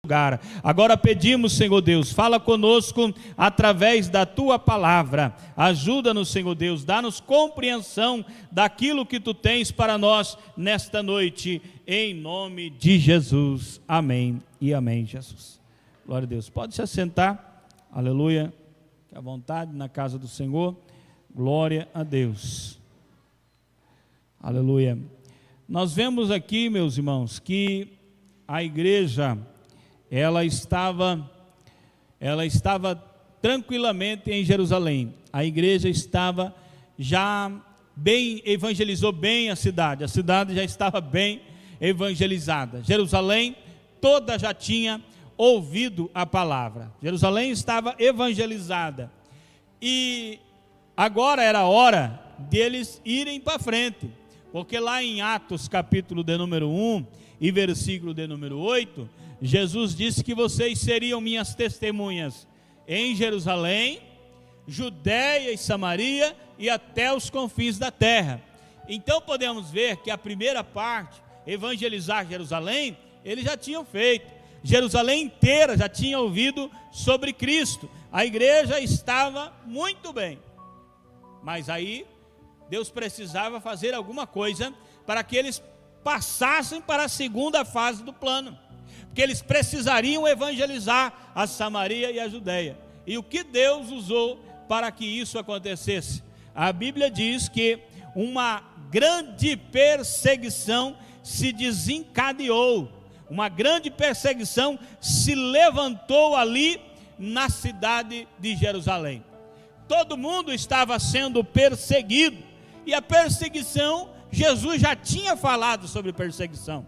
lugar. Agora pedimos, Senhor Deus, fala conosco através da tua palavra. Ajuda-nos, Senhor Deus, dá-nos compreensão daquilo que tu tens para nós nesta noite, em nome de Jesus. Amém e amém, Jesus. Glória a Deus. Pode se assentar. Aleluia. Fique à vontade na casa do Senhor. Glória a Deus. Aleluia. Nós vemos aqui, meus irmãos, que a igreja, ela estava tranquilamente em Jerusalém. A igreja estava já bem, evangelizou bem a cidade já estava bem evangelizada. Jerusalém toda já tinha ouvido a palavra. Jerusalém estava evangelizada. E agora era hora deles irem para frente. Porque lá em Atos capítulo de número 1 e versículo de número 8, Jesus disse que vocês seriam minhas testemunhas em Jerusalém, Judeia e Samaria e até os confins da terra. Então podemos ver que a primeira parte, evangelizar Jerusalém, eles já tinham feito. Jerusalém inteira já tinha ouvido sobre Cristo. A igreja estava muito bem. Mas aí Deus precisava fazer alguma coisa para que eles passassem para a segunda fase do plano, porque eles precisariam evangelizar a Samaria e a Judeia. E o que Deus usou para que isso acontecesse? A Bíblia diz que uma grande perseguição se desencadeou, uma grande perseguição se levantou ali na cidade de Jerusalém. Todo mundo estava sendo perseguido. E a perseguição, Jesus já tinha falado sobre perseguição.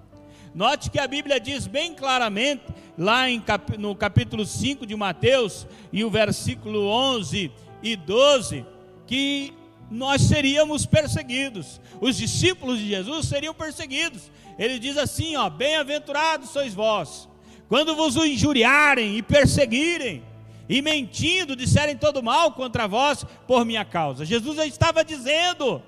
Note que a Bíblia diz bem claramente, lá no capítulo 5 de Mateus, e o versículo 11 e 12, que nós seríamos perseguidos. Os discípulos de Jesus seriam perseguidos. Ele diz assim, bem-aventurados sois vós, quando vos injuriarem e perseguirem, e mentindo disserem todo mal contra vós por minha causa. Jesus já estava dizendo: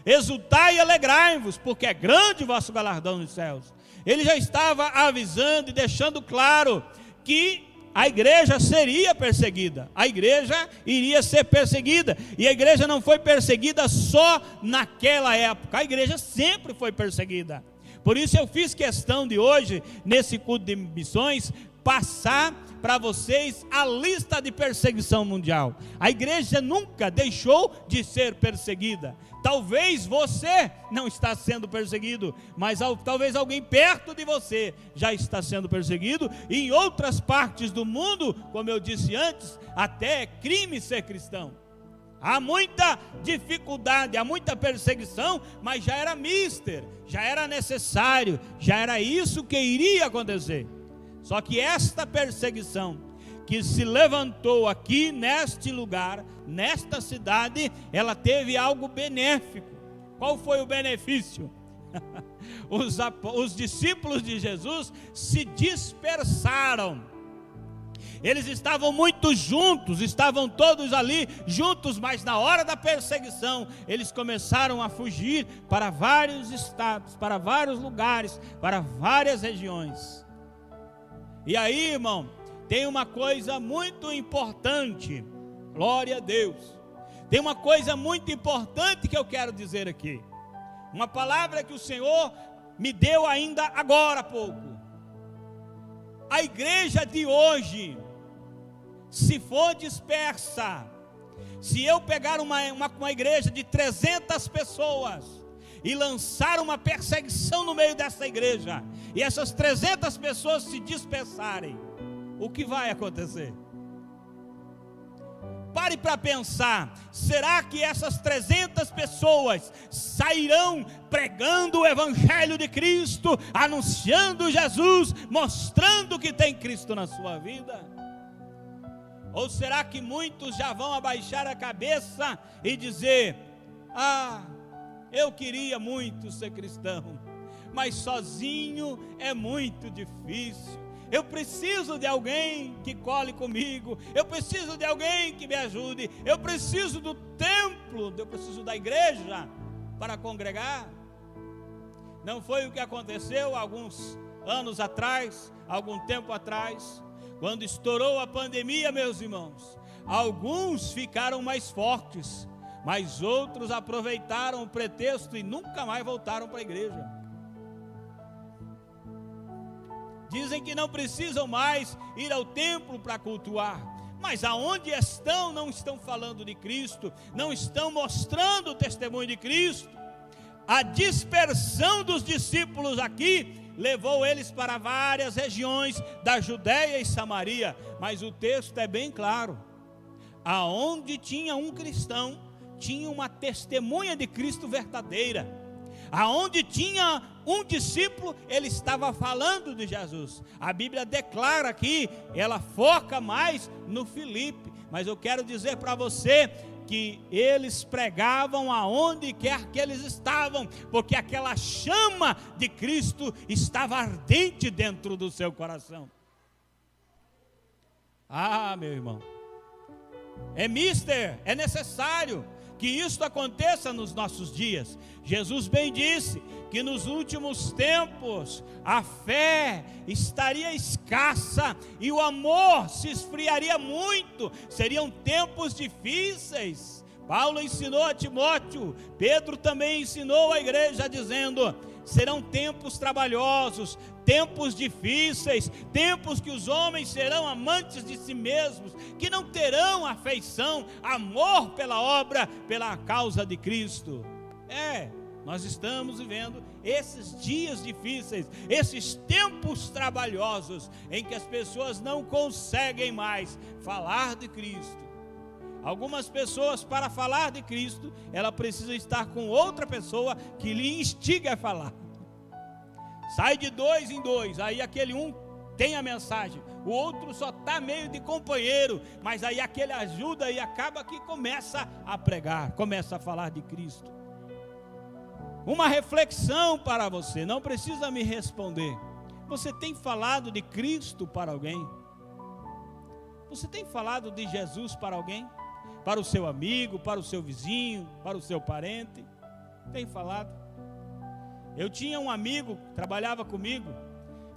exultai e alegrai-vos, porque é grande o vosso galardão nos céus. Ele já estava avisando e deixando claro que a igreja seria perseguida. A igreja iria ser perseguida. E a igreja não foi perseguida só naquela época. A igreja sempre foi perseguida. Por isso eu fiz questão de hoje, nesse culto de missões, passar para vocês a lista de perseguição mundial. A igreja nunca deixou de ser perseguida. Talvez você não está sendo perseguido, mas talvez alguém perto de você já está sendo perseguido. E em outras partes do mundo, como eu disse antes, até é crime ser cristão. Há muita dificuldade, há muita perseguição, mas já era mister, já era necessário, já era isso que iria acontecer. Só que esta perseguição que se levantou aqui neste lugar, nesta cidade, ela teve algo benéfico. Qual foi o benefício? Os discípulos de Jesus se dispersaram. Eles estavam muito juntos, estavam todos ali juntos, mas na hora da perseguição, eles começaram a fugir para vários estados, para vários lugares, para várias regiões. E aí, irmão, tem uma coisa muito importante, glória a Deus, tem uma coisa muito importante que eu quero dizer aqui, uma palavra que o Senhor me deu ainda agora há pouco. A igreja de hoje, se for dispersa, se eu pegar uma igreja de 300 pessoas e lançar uma perseguição no meio dessa igreja, e essas 300 pessoas se dispersarem, o que vai acontecer? Pare para pensar, será que essas 300 pessoas sairão pregando o Evangelho de Cristo, anunciando Jesus, mostrando que tem Cristo na sua vida? Ou será que muitos já vão abaixar a cabeça e dizer: eu queria muito ser cristão, mas sozinho é muito difícil. Eu preciso de alguém que cole comigo, eu preciso de alguém que me ajude, eu preciso do templo, eu preciso da igreja para congregar. Não foi o que aconteceu alguns anos atrás, algum tempo atrás, quando estourou a pandemia, meus irmãos, alguns ficaram mais fortes, mas outros aproveitaram o pretexto e nunca mais voltaram para a igreja. Dizem que não precisam mais ir ao templo para cultuar, mas aonde estão, não estão falando de Cristo, não estão mostrando o testemunho de Cristo. A dispersão dos discípulos aqui levou eles para várias regiões da Judéia e Samaria, mas o texto é bem claro: aonde tinha um cristão, tinha uma testemunha de Cristo verdadeira. Aonde tinha um discípulo, ele estava falando de Jesus. A Bíblia declara aqui, ela foca mais no Filipe, mas eu quero dizer para você que eles pregavam aonde quer que eles estavam, porque aquela chama de Cristo estava ardente dentro do seu coração. Ah, meu irmão, é necessário que isso aconteça nos nossos dias. Jesus bem disse que nos últimos tempos a fé estaria escassa e o amor se esfriaria muito, seriam tempos difíceis. Paulo ensinou a Timóteo, Pedro também ensinou a igreja dizendo: serão tempos trabalhosos, tempos difíceis, tempos que os homens serão amantes de si mesmos, que não terão afeição, amor pela obra, pela causa de Cristo. Nós estamos vivendo esses dias difíceis, esses tempos trabalhosos, em que as pessoas não conseguem mais falar de Cristo. Algumas pessoas, para falar de Cristo, ela precisa estar com outra pessoa que lhe instiga a falar. Sai de 2 em 2, aí aquele um tem a mensagem, o outro só está meio de companheiro, mas aí aquele ajuda e acaba que começa a pregar, começa a falar de Cristo. Uma reflexão para você, não precisa me responder: você tem falado de Cristo para alguém? Você tem falado de Jesus para alguém? Para o seu amigo, para o seu vizinho, para o seu parente? Tem falado? Eu tinha um amigo que trabalhava comigo,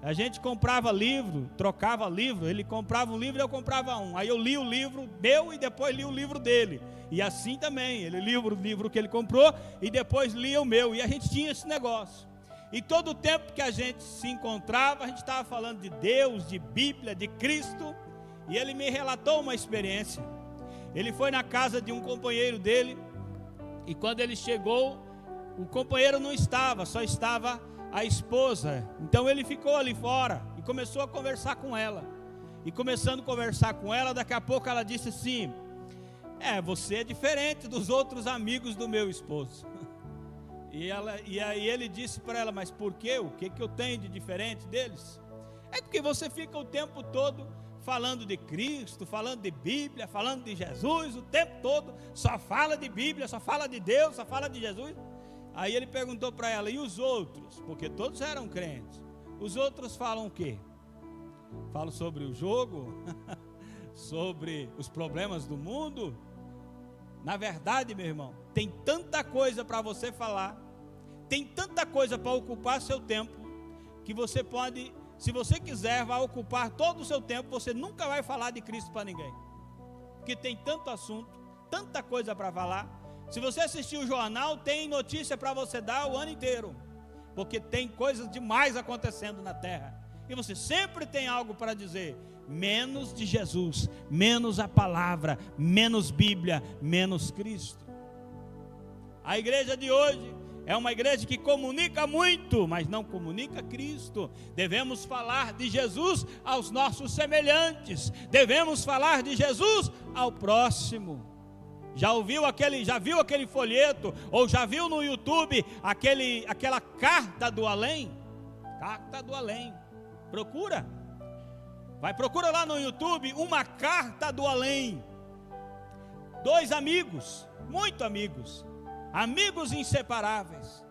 a gente comprava livro, trocava livro, ele comprava um livro e eu comprava um, aí eu li o livro meu e depois li o livro dele, e assim também, ele lia o livro que ele comprou e depois lia o meu, e a gente tinha esse negócio, e todo o tempo que a gente se encontrava, a gente estava falando de Deus, de Bíblia, de Cristo, e ele me relatou uma experiência. Ele foi na casa de um companheiro dele, e quando ele chegou, o companheiro não estava, só estava a esposa. Então ele ficou ali fora e começou a conversar com ela. E começando a conversar com ela, daqui a pouco ela disse assim: você é diferente dos outros amigos do meu esposo. E aí ele disse para ela: mas por quê? O que eu tenho de diferente deles? É porque você fica o tempo todo falando de Cristo, falando de Bíblia, falando de Jesus, o tempo todo só fala de Bíblia, só fala de Deus, só fala de Jesus. Aí ele perguntou para ela: e os outros? Porque todos eram crentes. Os outros falam o quê? Falam sobre o jogo? Sobre os problemas do mundo? Na verdade, meu irmão, tem tanta coisa para você falar, tem tanta coisa para ocupar seu tempo, que você pode, se você quiser, vai ocupar todo o seu tempo, você nunca vai falar de Cristo para ninguém, porque tem tanto assunto, tanta coisa para falar. Se você assistir o jornal, tem notícia para você dar o ano inteiro, porque tem coisas demais acontecendo na terra, e você sempre tem algo para dizer, menos de Jesus, menos a palavra, menos Bíblia, menos Cristo. A igreja de hoje é uma igreja que comunica muito, mas não comunica Cristo. Devemos falar de Jesus aos nossos semelhantes, devemos falar de Jesus ao próximo. Já viu aquele folheto, ou já viu no YouTube aquela carta do além? Carta do além. Procura lá no YouTube, uma carta do além. 2 amigos, muito amigos, amigos inseparáveis.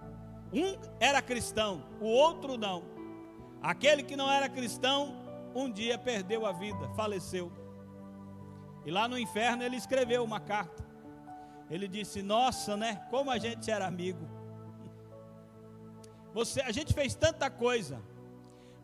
Um era cristão, o outro não. Aquele que não era cristão, um dia perdeu a vida, faleceu. E lá no inferno ele escreveu uma carta. Ele disse: nossa, né? Como a gente era amigo. A gente fez tanta coisa,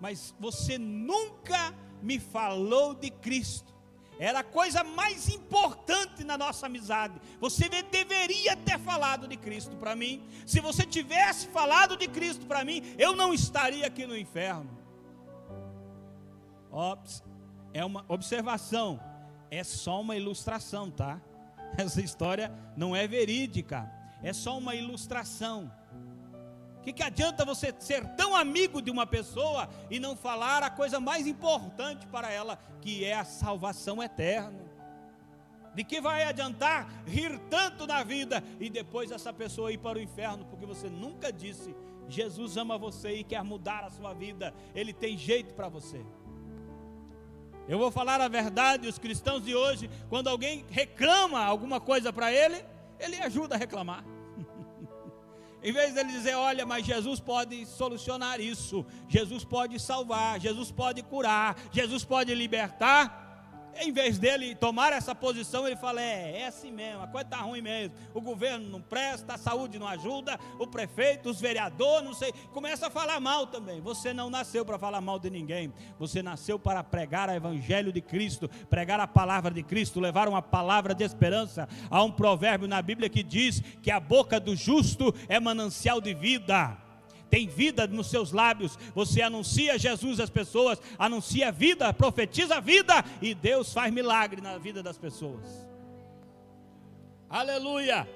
mas você nunca me falou de Cristo. Era a coisa mais importante na nossa amizade. Você deveria ter falado de Cristo para mim. Se você tivesse falado de Cristo para mim, eu não estaria aqui no inferno. Ops, é uma observação, é só uma ilustração, tá? Essa história não é verídica, é só uma ilustração. O que adianta você ser tão amigo de uma pessoa e não falar a coisa mais importante para ela, que é a salvação eterna? De que vai adiantar rir tanto na vida e depois essa pessoa ir para o inferno, porque você nunca disse: Jesus ama você e quer mudar a sua vida, Ele tem jeito para você. Eu vou falar a verdade, os cristãos de hoje, quando alguém reclama alguma coisa para ele, ele ajuda a reclamar. Em vez dele dizer: olha, mas Jesus pode solucionar isso, Jesus pode salvar, Jesus pode curar, Jesus pode libertar. Em vez dele tomar essa posição, ele fala: é assim mesmo, a coisa está ruim mesmo, o governo não presta, a saúde não ajuda, o prefeito, os vereadores, não sei, começa a falar mal também. Você não nasceu para falar mal de ninguém, você nasceu para pregar o evangelho de Cristo, pregar a palavra de Cristo, levar uma palavra de esperança. Há um provérbio na Bíblia que diz que a boca do justo é manancial de vida. Tem vida nos seus lábios, você anuncia Jesus às pessoas, anuncia vida, profetiza vida, e Deus faz milagre na vida das pessoas. Aleluia!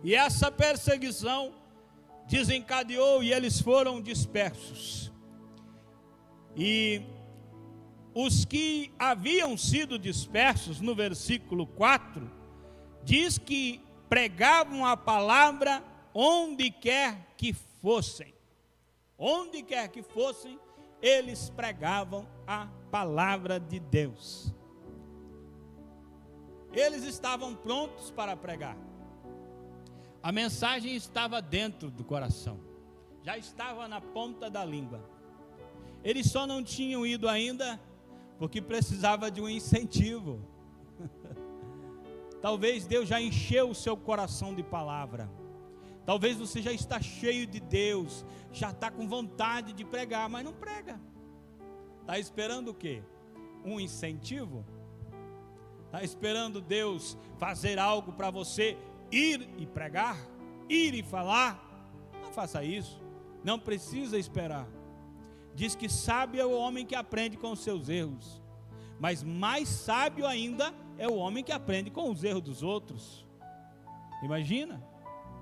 E essa perseguição desencadeou e eles foram dispersos. E os que haviam sido dispersos, no versículo 4, diz que pregavam a palavra onde quer que fossem. Onde quer que fossem, eles pregavam a palavra de Deus. Eles estavam prontos para pregar. A mensagem estava dentro do coração, já estava na ponta da língua. Eles só não tinham ido ainda porque precisava de um incentivo. Talvez Deus já encheu o seu coração de palavra. Talvez você já está cheio de Deus, já está com vontade de pregar, mas não prega. Está esperando o quê? Um incentivo? Está esperando Deus fazer algo para você ir e pregar? Ir e falar? Não faça isso, não precisa esperar. Diz que sábio é o homem que aprende com os seus erros, mas mais sábio ainda é o homem que aprende com os erros dos outros. Imagina,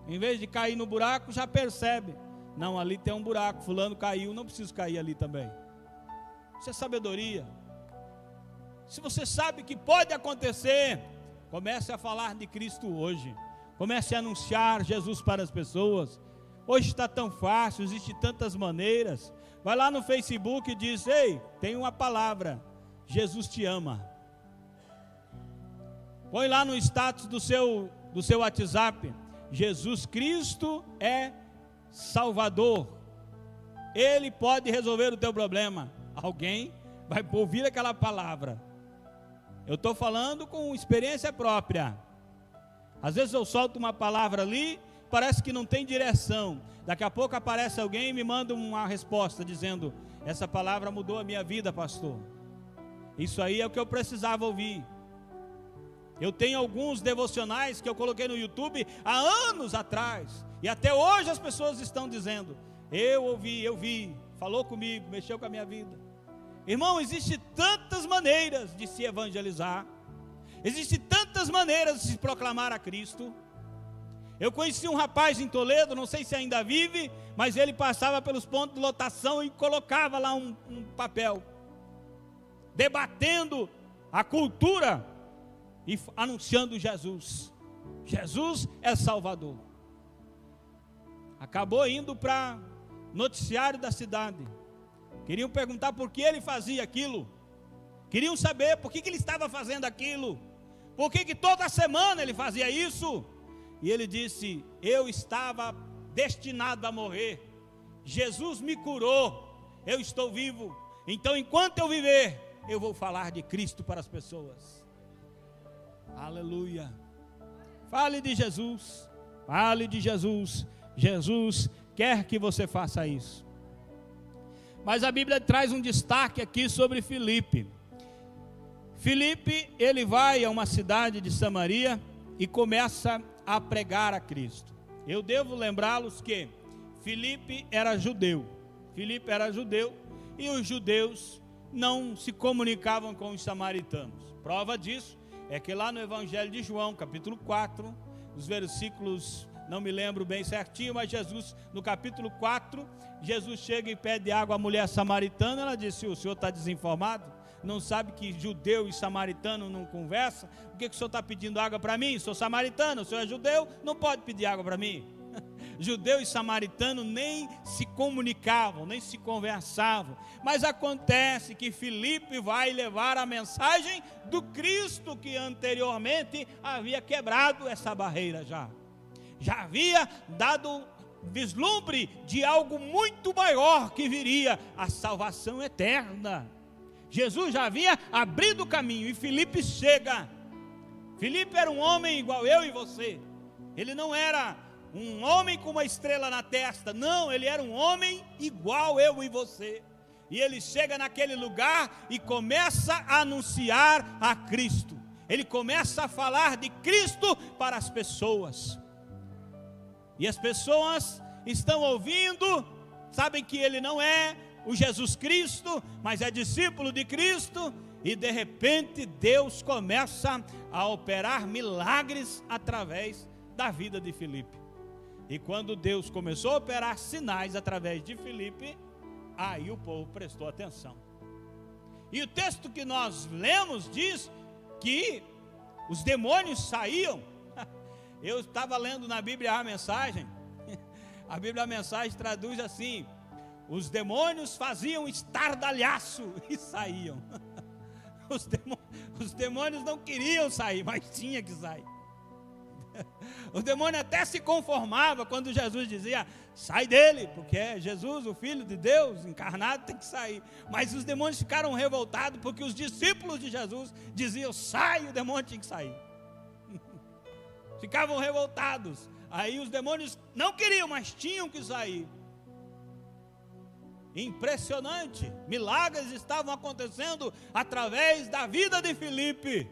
em vez de cair no buraco, já percebe: não, ali tem um buraco, fulano caiu, não preciso cair ali também. Isso é sabedoria. Se você sabe que pode acontecer, comece a falar de Cristo hoje, comece a anunciar Jesus para as pessoas. Hoje está tão fácil, existem tantas maneiras. Vai lá no Facebook e diz: ei, tem uma palavra, Jesus te ama. Põe lá no status do seu WhatsApp: Jesus Cristo é Salvador, Ele pode resolver o teu problema. Alguém vai ouvir aquela palavra. Eu estou falando com experiência própria. Às vezes eu solto uma palavra ali, parece que não tem direção. Daqui a pouco aparece alguém e me manda uma resposta dizendo: essa palavra mudou a minha vida, pastor. Isso aí é o que eu precisava ouvir. Eu tenho alguns devocionais que eu coloquei no YouTube há anos atrás, e até hoje as pessoas estão dizendo: eu ouvi, eu vi, falou comigo, mexeu com a minha vida. Irmão, existem tantas maneiras de se evangelizar, existem tantas maneiras de se proclamar a Cristo. Eu conheci um rapaz em Toledo, não sei se ainda vive, mas ele passava pelos pontos de lotação e colocava lá um papel, debatendo a cultura e anunciando Jesus. Jesus é Salvador. Acabou indo para noticiário da cidade. Queriam perguntar por que ele fazia aquilo. Queriam saber por que ele estava fazendo aquilo. Por que toda semana ele fazia isso. E ele disse: eu estava destinado a morrer. Jesus me curou. Eu estou vivo. Então enquanto eu viver, eu vou falar de Cristo para as pessoas. Aleluia. Fale de Jesus. Fale de Jesus. Jesus quer que você faça isso. Mas a Bíblia traz um destaque aqui sobre Filipe. Filipe, ele vai a uma cidade de Samaria e começa a pregar a Cristo. Eu devo lembrá-los que Filipe era judeu. Filipe era judeu e os judeus não se comunicavam com os samaritanos. Prova disso é que lá no Evangelho de João, capítulo 4, os versículos, não me lembro bem certinho, mas Jesus, no capítulo 4, Jesus chega e pede água à mulher samaritana. Ela disse: o senhor está desinformado? Não sabe que judeu e samaritano não conversam? Por que o senhor está pedindo água para mim? Sou samaritano, o senhor é judeu, não pode pedir água para mim. Judeu e samaritano nem se comunicavam, nem se conversavam. Mas acontece que Filipe vai levar a mensagem do Cristo que anteriormente havia quebrado essa barreira já havia dado vislumbre de algo muito maior que viria, a salvação eterna. Jesus já havia abrido o caminho e Filipe chega. Filipe era um homem igual eu e você. Ele não era um homem com uma estrela na testa, não, ele era um homem igual eu e você. E ele chega naquele lugar e começa a anunciar a Cristo. Ele começa a falar de Cristo para as pessoas. E as pessoas estão ouvindo, sabem que ele não é o Jesus Cristo, mas é discípulo de Cristo. E de repente Deus começa a operar milagres através da vida de Filipe. E quando Deus começou a operar sinais através de Filipe, aí o povo prestou atenção. E o texto que nós lemos diz que os demônios saíam. Eu estava lendo na Bíblia a Mensagem. A Bíblia a Mensagem traduz assim: os demônios faziam estardalhaço e saíam. Os demônios não queriam sair, mas tinha que sair. O demônio até se conformava quando Jesus dizia: sai dele, porque é Jesus, o Filho de Deus encarnado, tem que sair. Mas os demônios ficaram revoltados porque os discípulos de Jesus diziam: sai, o demônio tinha que sair. Ficavam revoltados. Aí os demônios não queriam, mas tinham que sair. Impressionante, milagres estavam acontecendo através da vida de Filipe.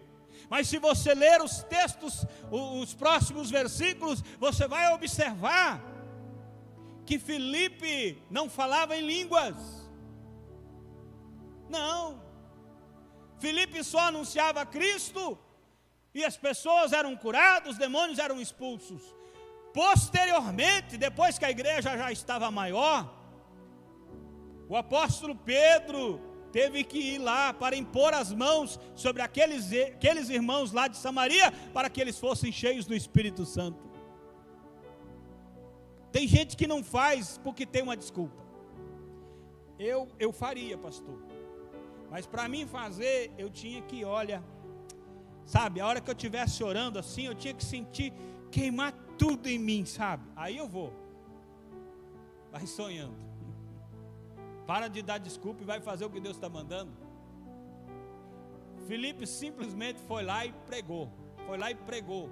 Mas se você ler os textos, os próximos versículos, você vai observar que Filipe não falava em línguas. Não. Filipe só anunciava Cristo e as pessoas eram curadas, os demônios eram expulsos. Posteriormente, depois que a igreja já estava maior, o apóstolo Pedro teve que ir lá para impor as mãos sobre aqueles irmãos lá de Samaria, para que eles fossem cheios do Espírito Santo. Tem gente que não faz porque tem uma desculpa. Eu faria, pastor, mas para mim fazer, eu tinha que, olha, sabe, a hora que eu estivesse orando assim, eu tinha que sentir queimar tudo em mim, sabe? Aí eu vou. Vai sonhando. Para de dar desculpa e vai fazer o que Deus está mandando. Filipe simplesmente foi lá e pregou. Foi lá e pregou.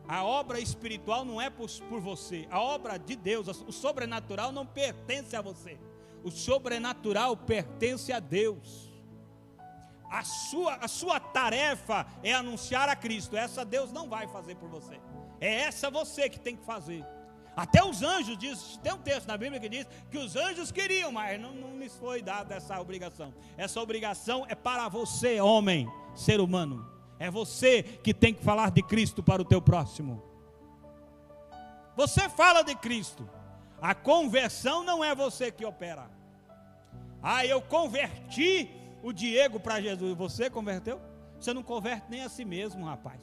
A obra espiritual não é por você. A obra de Deus, o sobrenatural não pertence a você. O sobrenatural pertence a Deus. A sua tarefa é anunciar a Cristo. Essa Deus não vai fazer por você. É essa você que tem que fazer. Até os anjos diz, tem um texto na Bíblia que diz que os anjos queriam, mas não lhes foi dada essa obrigação. Essa obrigação é para você, homem, ser humano. É você que tem que falar de Cristo para o teu próximo. Você fala de Cristo. A conversão não é você que opera. Eu converti o Diego para Jesus. Você converteu? Você não converte nem a si mesmo, rapaz.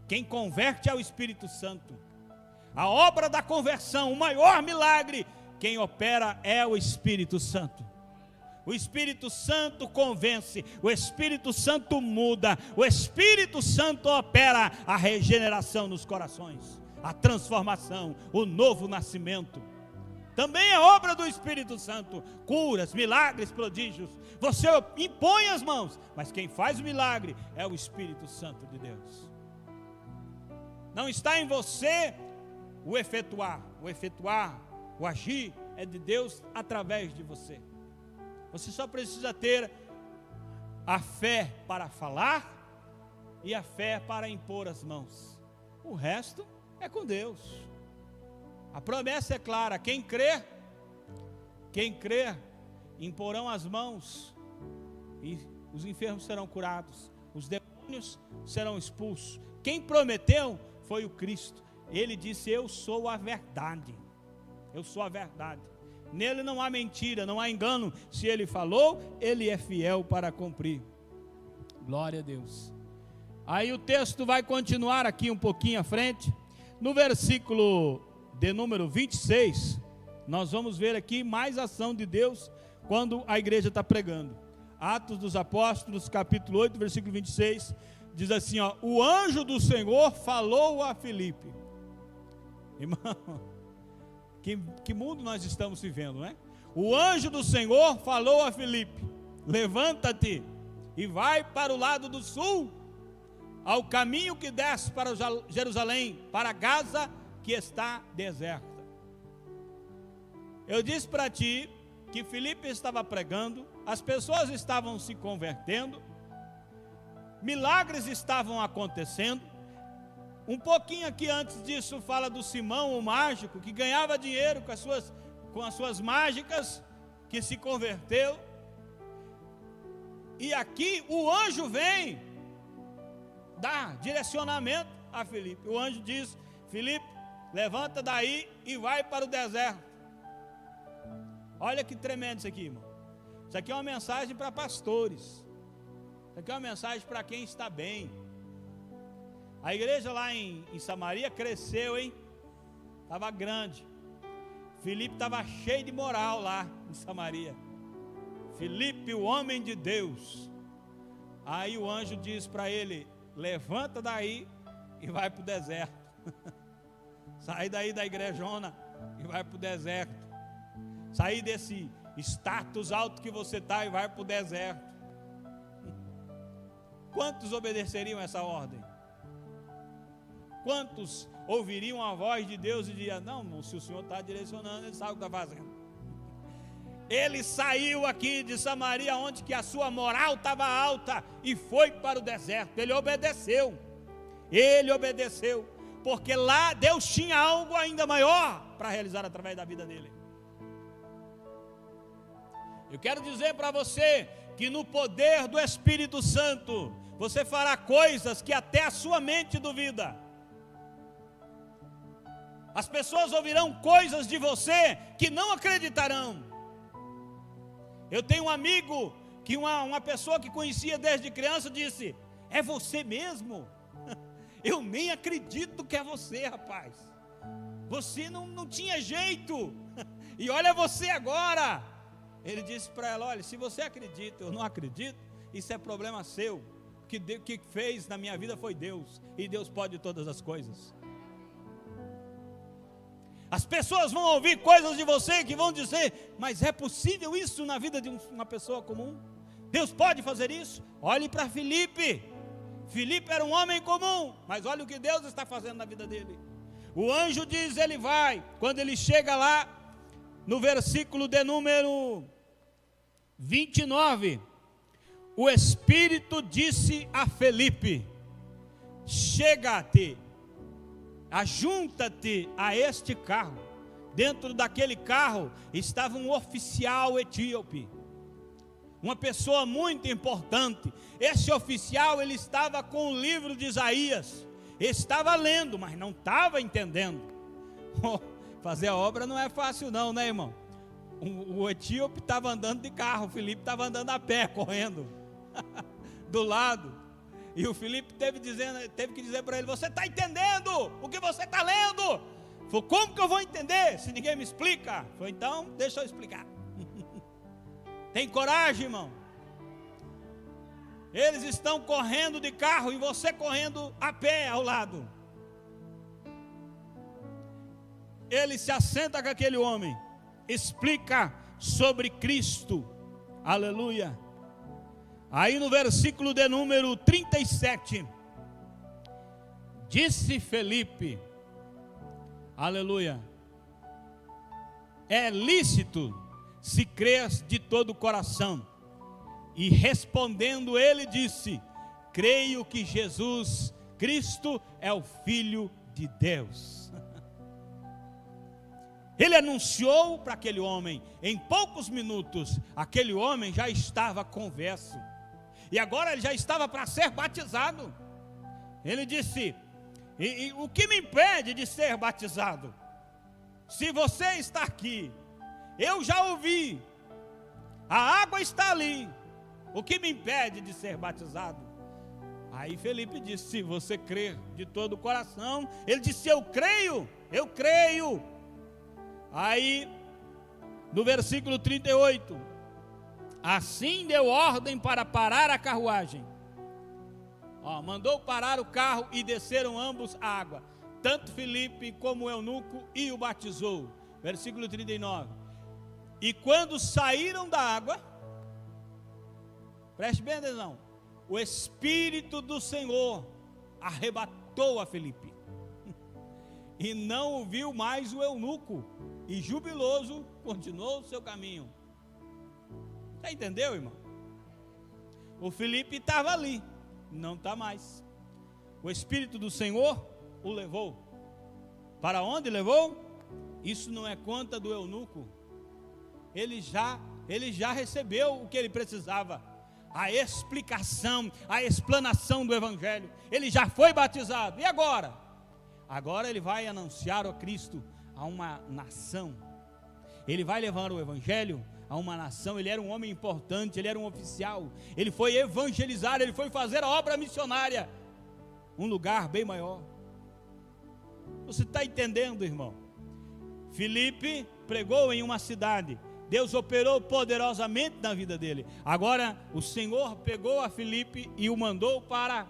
Quem converte é o Espírito Santo. A obra da conversão, o maior milagre, quem opera é o Espírito Santo. O Espírito Santo convence, o Espírito Santo muda, o Espírito Santo opera a regeneração nos corações, a transformação, o novo nascimento. Também é obra do Espírito Santo, curas, milagres, prodígios. Você impõe as mãos, mas quem faz o milagre é o Espírito Santo de Deus. Não está em você o efetuar, o agir é de Deus através de você. Você só precisa ter a fé para falar e a fé para impor as mãos. O resto é com Deus. A promessa é clara: quem crer, imporão as mãos e os enfermos serão curados, os demônios serão expulsos. Quem prometeu foi o Cristo. Ele disse: eu sou a verdade. Eu sou a verdade. Nele não há mentira, não há engano. Se ele falou, ele é fiel para cumprir. Glória a Deus. Aí o texto vai continuar aqui um pouquinho à frente. No versículo de número 26, nós vamos ver aqui mais ação de Deus quando a igreja está pregando. Atos dos Apóstolos, capítulo 8, versículo 26, diz assim, ó: o anjo do Senhor falou a Filipe. Irmão, que mundo nós estamos vivendo, né? O anjo do Senhor falou a Filipe: levanta-te e vai para o lado do sul, ao caminho que desce para Jerusalém, para Gaza, que está deserta. Eu disse para ti que Filipe estava pregando, as pessoas estavam se convertendo, milagres estavam acontecendo. Um pouquinho aqui antes disso fala do Simão, o mágico, que ganhava dinheiro com as suas mágicas, que se converteu. E aqui o anjo vem dar direcionamento a Filipe. O anjo diz: Filipe, levanta daí e vai para o deserto. Olha que tremendo isso aqui, irmão. Isso aqui é uma mensagem para pastores. Isso aqui é uma mensagem para quem está bem. A igreja lá em Samaria cresceu, hein? Estava grande. Filipe estava cheio de moral lá em Samaria. Filipe, o homem de Deus. Aí o anjo diz para ele: levanta daí e vai para o deserto. Sai daí da igrejona e vai para o deserto. Sai desse status alto que você está e vai para o deserto. Quantos obedeceriam essa ordem? Quantos ouviriam a voz de Deus e diriam: não, se o Senhor está direcionando, ele sabe o que está fazendo. Ele saiu aqui de Samaria, onde que a sua moral estava alta, e foi para o deserto. Ele obedeceu, porque lá Deus tinha algo ainda maior para realizar através da vida dele. Eu quero dizer para você que no poder do Espírito Santo, você fará coisas que até a sua mente duvida. As pessoas ouvirão coisas de você que não acreditarão. Eu tenho um amigo, que uma pessoa que conhecia desde criança disse: é você mesmo? Eu nem acredito que é você, rapaz. Você não tinha jeito, e olha você agora. Ele disse para ela: olha, se você acredita, eu não acredito, isso é problema seu. O que fez na minha vida foi Deus, e Deus pode todas as coisas. As pessoas vão ouvir coisas de você que vão dizer: mas é possível isso na vida de uma pessoa comum? Deus pode fazer isso? Olhe para Filipe. Filipe era um homem comum, mas olha o que Deus está fazendo na vida dele. O anjo diz: ele vai. Quando ele chega lá, no versículo de número 29, o Espírito disse a Filipe: chega-te, ajunta-te a este carro. Dentro daquele carro estava um oficial etíope, uma pessoa muito importante. Esse oficial, ele estava com o livro de Isaías, estava lendo, mas não estava entendendo. Fazer a obra não é fácil não, né, irmão? O etíope estava andando de carro, o Filipe estava andando a pé, correndo do lado. E o Filipe teve que dizer para ele: você está entendendo o que você está lendo? Falei: como que eu vou entender se ninguém me explica? Falei: então deixa eu explicar. Tem coragem, irmão? Eles estão correndo de carro e você correndo a pé ao lado. Ele se assenta com aquele homem, explica sobre Cristo. Aleluia. Aí no versículo de número 37, disse Filipe, aleluia: é lícito se crês de todo o coração. E respondendo ele disse: creio que Jesus Cristo é o Filho de Deus. Ele anunciou para aquele homem, em poucos minutos, aquele homem já estava converso, e agora ele já estava para ser batizado. Ele disse: e o que me impede de ser batizado? Se você está aqui, eu já ouvi, a água está ali, o que me impede de ser batizado? Aí Felipe disse: se você crer de todo o coração. Ele disse: eu creio. Aí, no versículo 38, assim deu ordem para parar a carruagem. Mandou parar o carro e desceram ambos a água, tanto Felipe como o eunuco, e o batizou. Versículo 39. E quando saíram da água, preste bem atenção, o Espírito do Senhor arrebatou a Felipe, e não o viu mais o eunuco, e jubiloso continuou o seu caminho. Você entendeu, irmão? O Felipe estava ali, não está mais. O Espírito do Senhor o levou. Para onde levou? Isso não é conta do eunuco. Ele já recebeu o que ele precisava, a explicação, a explanação do Evangelho. Ele já foi batizado. E agora? Agora ele vai anunciar o Cristo a uma nação. Ele vai levar o Evangelho a uma nação. Ele era um homem importante, ele era um oficial. Ele foi evangelizar, ele foi fazer a obra missionária, um lugar bem maior. Você está entendendo, irmão? Filipe pregou em uma cidade. Deus operou poderosamente na vida dele. Agora o Senhor pegou a Filipe e o mandou para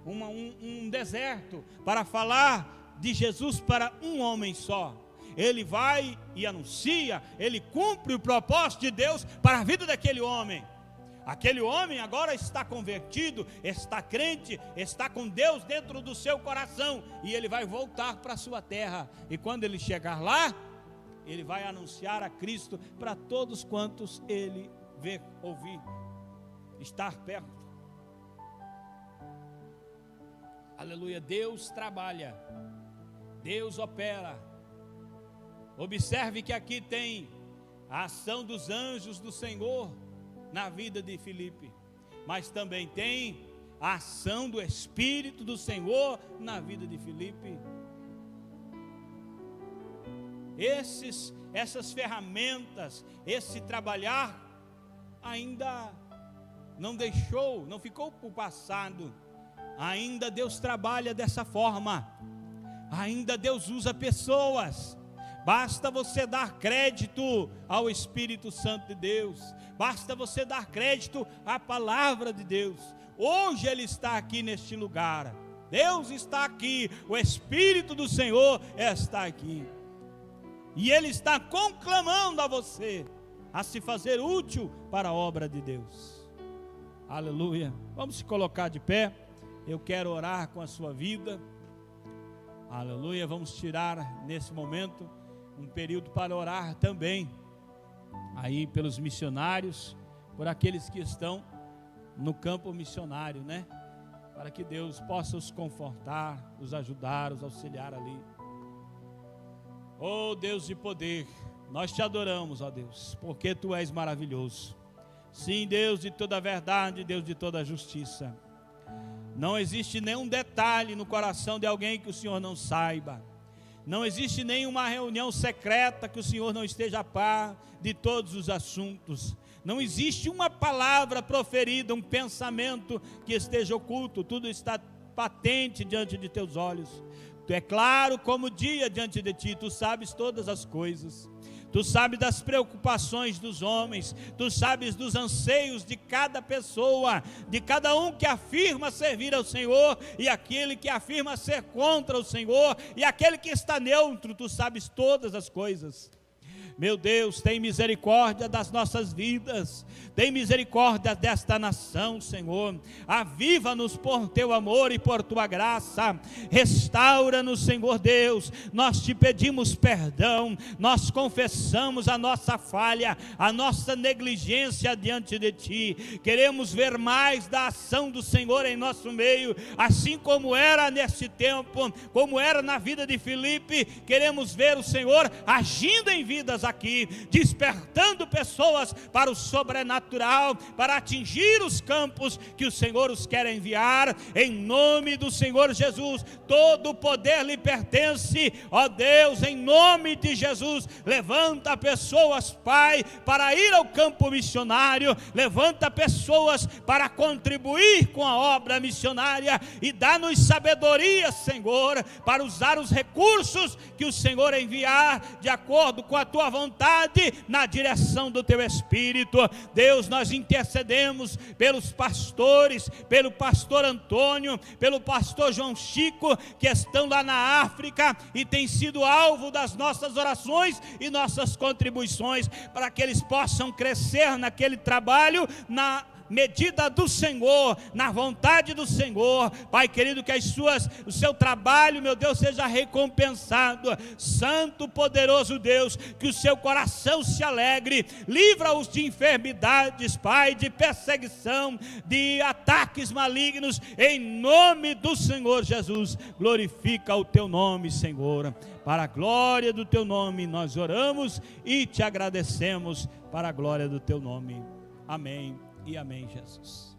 um deserto, para falar de Jesus para um homem só. Ele vai e anuncia, ele cumpre o propósito de Deus para a vida daquele homem. Aquele homem agora está convertido, está crente, está com Deus dentro do seu coração, e ele vai voltar para a sua terra. E quando ele chegar lá, ele vai anunciar a Cristo para todos quantos ele ver, ouvir, estar perto. Aleluia. Deus trabalha, Deus opera. Observe que aqui tem a ação dos anjos do Senhor na vida de Filipe, mas também tem a ação do Espírito do Senhor na vida de Filipe. Essas ferramentas, esse trabalhar ainda não ficou para o passado. Ainda Deus trabalha dessa forma. Ainda Deus usa pessoas. Basta você dar crédito ao Espírito Santo de Deus. Basta você dar crédito à palavra de Deus. Hoje Ele está aqui neste lugar. Deus está aqui. O Espírito do Senhor está aqui. E Ele está conclamando a você a se fazer útil para a obra de Deus. Aleluia. Vamos se colocar de pé. Eu quero orar com a sua vida. Aleluia. Vamos tirar nesse momento um período para orar também aí pelos missionários, por aqueles que estão no campo missionário, né? Para que Deus possa os confortar, os ajudar, os auxiliar ali. Oh Deus de poder, nós te adoramos, ó Deus, porque Tu és maravilhoso. Sim, Deus de toda a verdade, Deus de toda a justiça. Não existe nenhum detalhe no coração de alguém que o Senhor não saiba. Não existe nenhuma reunião secreta que o Senhor não esteja a par de todos os assuntos. Não existe uma palavra proferida, um pensamento que esteja oculto. Tudo está patente diante de teus olhos. Tu é claro como o dia diante de ti. Tu sabes todas as coisas. Tu sabes das preocupações dos homens, Tu sabes dos anseios de cada pessoa, de cada um que afirma servir ao Senhor, e aquele que afirma ser contra o Senhor, e aquele que está neutro. Tu sabes todas as coisas. Meu Deus, tem misericórdia das nossas vidas, tem misericórdia desta nação, Senhor. Aviva-nos por teu amor e por tua graça, restaura-nos, Senhor Deus. Nós te pedimos perdão, nós confessamos a nossa falha, a nossa negligência diante de ti. Queremos ver mais da ação do Senhor em nosso meio, assim como era nesse tempo, como era na vida de Filipe. Queremos ver o Senhor agindo em vidas aqui, despertando pessoas para o sobrenatural, para atingir os campos que o Senhor os quer enviar, em nome do Senhor Jesus. Todo o poder lhe pertence, ó Deus, em nome de Jesus. Levanta pessoas, Pai, para ir ao campo missionário, levanta pessoas para contribuir com a obra missionária, e dá-nos sabedoria, Senhor, para usar os recursos que o Senhor enviar, de acordo com a tua vontade, na direção do teu Espírito. Deus, nós intercedemos pelos pastores, pelo pastor Antônio, pelo pastor João Chico, que estão lá na África e têm sido alvo das nossas orações e nossas contribuições, para que eles possam crescer naquele trabalho, na medida do Senhor, na vontade do Senhor. Pai querido, que o seu trabalho, meu Deus, seja recompensado. Santo, poderoso Deus, que o seu coração se alegre. Livra-os de enfermidades, Pai, de perseguição, de ataques malignos, em nome do Senhor Jesus. Glorifica o teu nome, Senhor. Para a glória do teu nome nós oramos e te agradecemos, para a glória do teu nome. Amém e amém, Jesus.